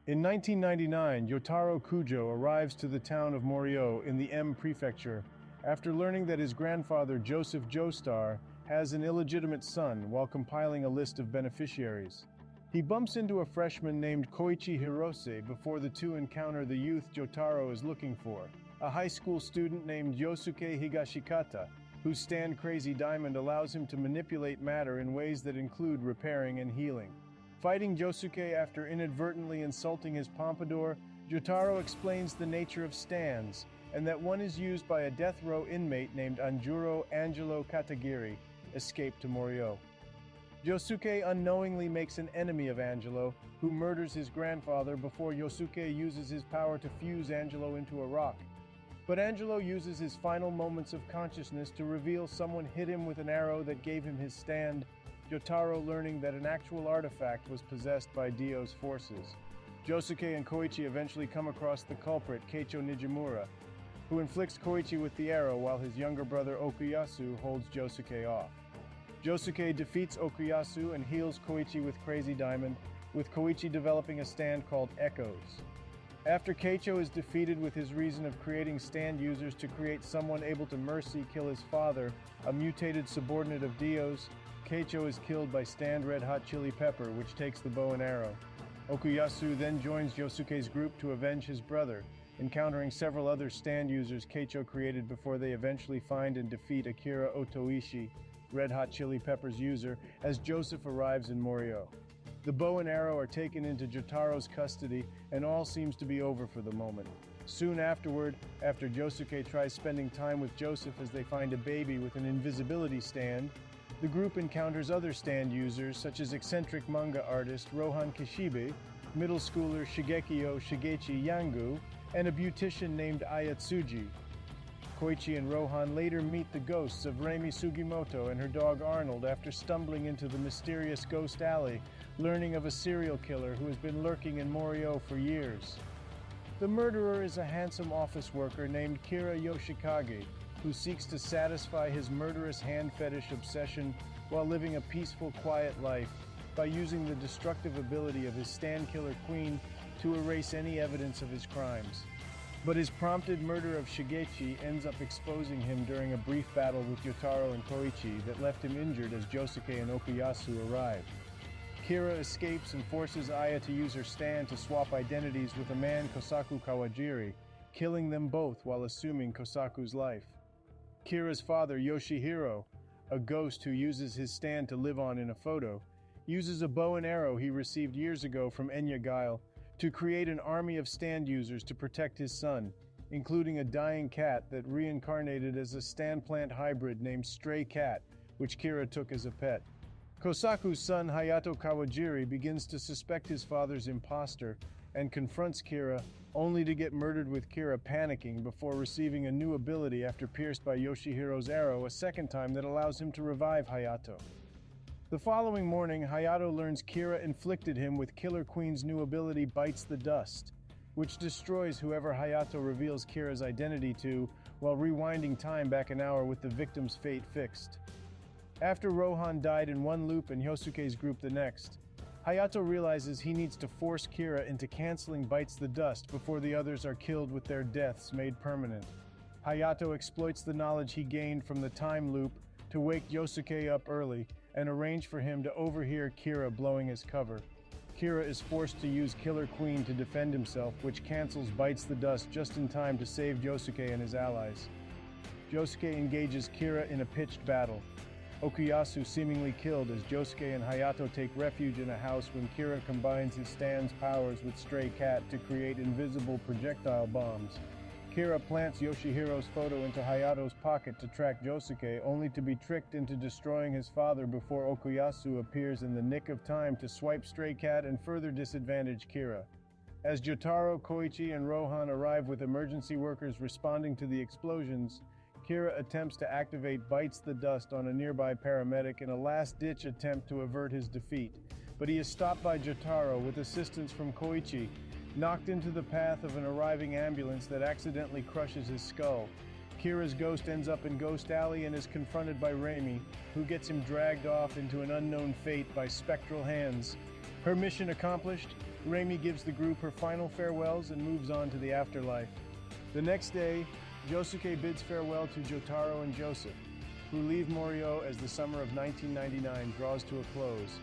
In 1999, Yotaro Kujo arrives to the town of Morio in the M Prefecture after learning that his grandfather Joseph Joestar has an illegitimate son while compiling a list of beneficiaries. He bumps into a freshman named Koichi Hirose before the two encounter the youth Jotaro is looking for, a high school student named Yosuke Higashikata, whose stand Crazy Diamond allows him to manipulate matter in ways that include repairing and healing. Fighting Josuke after inadvertently insulting his pompadour, Jotaro explains the nature of stands, and that one is used by a death row inmate named Anjuro Angelo Katagiri, escaped to Morio. Yosuke unknowingly makes an enemy of Angelo, who murders his grandfather before Yosuke uses his power to fuse Angelo into a rock. But Angelo uses his final moments of consciousness to reveal someone hit him with an arrow that gave him his stand, Jotaro learning that an actual artifact was possessed by Dio's forces. Josuke and Koichi eventually come across the culprit, Keicho Nijimura, who inflicts Koichi with the arrow while his younger brother Okuyasu holds Josuke off. Josuke defeats Okuyasu and heals Koichi with Crazy Diamond, with Koichi developing a stand called Echoes. After Keicho is defeated with his reason of creating stand users to create someone able to mercy kill his father, a mutated subordinate of Dio's, Keicho is killed by stand Red Hot Chili Pepper, which takes the bow and arrow. Okuyasu then joins Yosuke's group to avenge his brother, encountering several other stand users Keicho created before they eventually find and defeat Akira Otoishi, Red Hot Chili Pepper's user, as Joseph arrives in Morio. The bow and arrow are taken into Jotaro's custody, and all seems to be over for the moment. Soon afterward, after Josuke tries spending time with Joseph as they find a baby with an invisibility stand, the group encounters other stand users such as eccentric manga artist Rohan Kishibe, middle schooler Shigekio Shigechi Yangu, and a beautician named Ayatsuji. Koichi and Rohan later meet the ghosts of Reimi Sugimoto and her dog Arnold after stumbling into the mysterious Ghost Alley, learning of a serial killer who has been lurking in Morio for years. The murderer is a handsome office worker named Kira Yoshikage, who seeks to satisfy his murderous hand fetish obsession while living a peaceful, quiet life by using the destructive ability of his stand killer queen to erase any evidence of his crimes. But his prompted murder of Shigechi ends up exposing him during a brief battle with Yotaro and Koichi that left him injured as Josuke and Okuyasu arrive. Kira escapes and forces Aya to use her stand to swap identities with a man Kosaku Kawajiri, killing them both while assuming Kosaku's life. Kira's father, Yoshihiro, a ghost who uses his stand to live on in a photo, uses a bow and arrow he received years ago from Enya Guile to create an army of stand users to protect his son, including a dying cat that reincarnated as a stand plant hybrid named Stray Cat, which Kira took as a pet. Kosaku's son Hayato Kawajiri begins to suspect his father's imposter and confronts Kira, only to get murdered with Kira panicking before receiving a new ability after pierced by Yoshihiro's arrow a second time that allows him to revive Hayato. The following morning, Hayato learns Kira inflicted him with Killer Queen's new ability Bites the Dust, which destroys whoever Hayato reveals Kira's identity to, while rewinding time back an hour with the victim's fate fixed. After Rohan died in one loop and Yosuke's group the next, Hayato realizes he needs to force Kira into canceling Bites the Dust before the others are killed with their deaths made permanent. Hayato exploits the knowledge he gained from the time loop to wake Yosuke up early and arrange for him to overhear Kira blowing his cover. Kira is forced to use Killer Queen to defend himself, which cancels Bites the Dust just in time to save Yosuke and his allies. Josuke engages Kira in a pitched battle. Okuyasu seemingly killed as Josuke and Hayato take refuge in a house when Kira combines his stand's powers with Stray Cat to create invisible projectile bombs. Kira plants Yoshihiro's photo into Hayato's pocket to track Josuke, only to be tricked into destroying his father before Okuyasu appears in the nick of time to swipe Stray Cat and further disadvantage Kira. As Jotaro, Koichi, and Rohan arrive with emergency workers responding to the explosions, Kira attempts to activate Bites the Dust on a nearby paramedic in a last-ditch attempt to avert his defeat, but he is stopped by Jotaro with assistance from Koichi, knocked into the path of an arriving ambulance that accidentally crushes his skull. Kira's ghost ends up in Ghost Alley and is confronted by Reimi, who gets him dragged off into an unknown fate by spectral hands. Her mission accomplished, Uremi gives the group her final farewells and moves on to the afterlife. The next day, Josuke bids farewell to Jotaro and Joseph, who leave Morio as the summer of 1999 draws to a close.